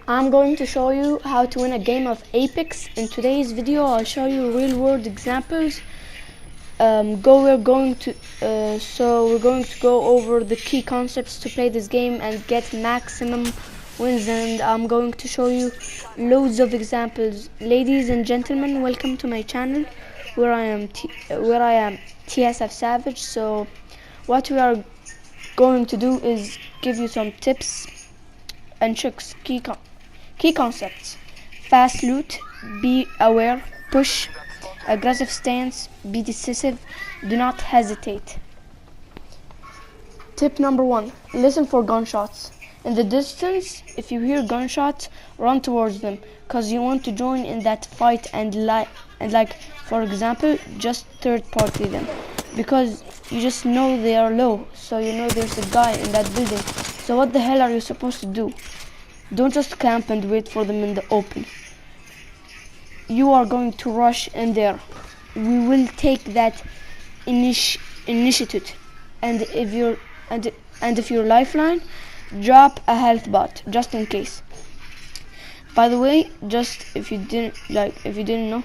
I'm going to show you how to win a game of Apex. In today's video, I'll show you real-world examples. We're going to go over the key concepts to play this game and get maximum wins, and I'm going to show you loads of examples. Ladies and gentlemen, welcome to my channel, where I am TSF Savage. So what we are going to do is give you some tips and tricks, key concepts: fast loot, be aware, push, aggressive stance, be decisive, do not hesitate. Tip number 1, listen for gunshots. In the distance, if you hear gunshots, run towards them, because you want to join in that fight and for example, just third party them, because you just know they are low, so you know there's a guy in that building. So what the hell are you supposed to do? Don't just camp and wait for them in the open. You are going to rush in there. We will take that initiative, and if you're lifeline, drop a health bot just in case. By the way, just if you didn't know,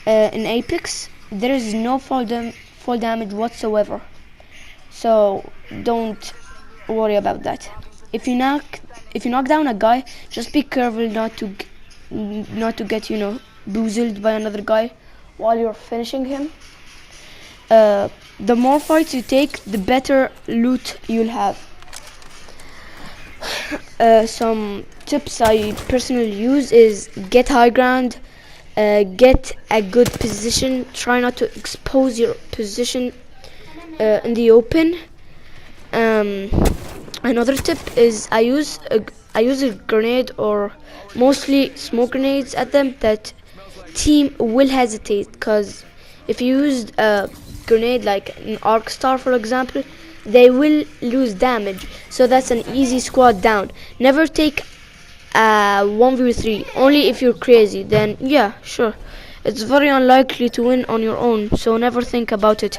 in Apex there is no fall damage whatsoever, so don't worry about that. If you knock down a guy, just be careful not to get boozled by another guy while you're finishing him. The more fights you take, the better loot you'll have. Some tips I personally use is get high ground, get a good position, try not to expose your position in the open. Another tip is I use a grenade, or mostly smoke grenades, at them that team will hesitate, because if you used a grenade like an arc star, for example, they will lose damage, so that's an easy squad down. Never take a 1v3, only if you're crazy, then yeah, sure, it's very unlikely to win on your own, so never think about it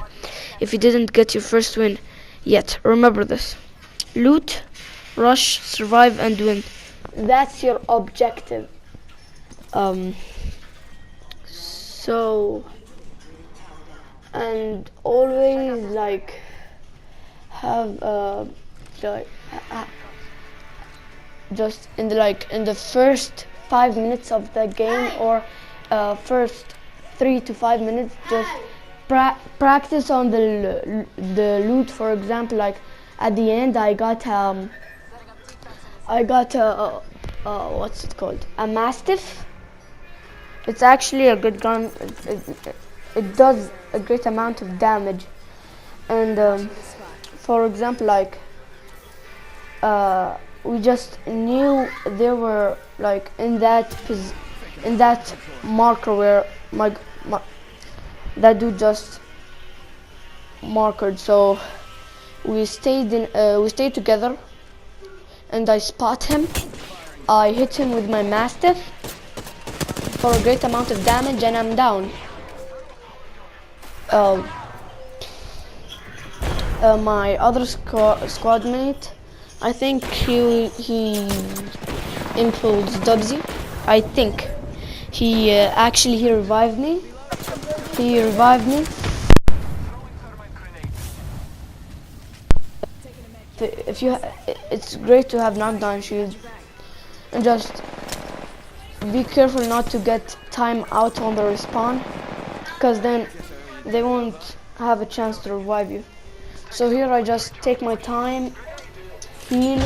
if you didn't get your first win yet. Remember this: loot, rush, survive, and win. That's your objective. And always have just in the first 5 minutes of the game, or first 3 to 5 minutes, just practice on the loot. For example, like at the end, I got what's it called? A Mastiff. It's actually a good gun. It does a great amount of damage. And for example, we just knew they were in that marker where that dude just marked. So we stayed together, and I spot him. I hit him with my Mastiff for a great amount of damage, and I'm down. My other squad mate, I think he implodes Dubsy. I think he revived me. It's great to have knockdown shields, and just be careful not to get time out on the respawn, because then they won't have a chance to revive you. So here I just take my time, heal,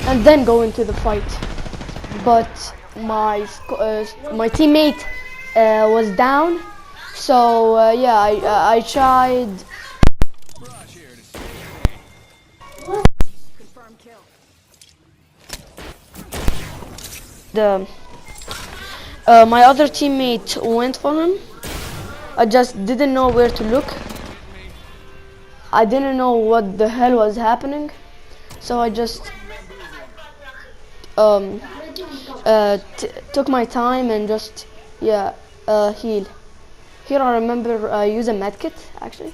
and then go into the fight. But my teammate was down, so yeah, I tried. My other teammate went for him. I just didn't know where to look. I didn't know what the hell was happening, so I just took my time and just heal. Here I remember I use a medkit, actually.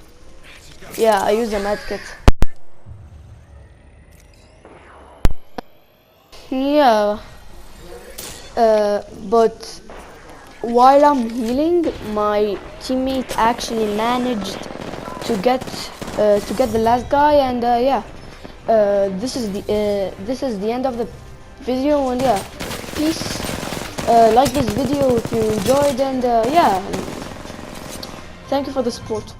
Yeah, I use a medkit. Yeah, But while I'm healing, my teammate actually managed to get the last guy, and yeah, this is the end of the video. And yeah, peace. Like this video if you enjoyed, and yeah, thank you for the support.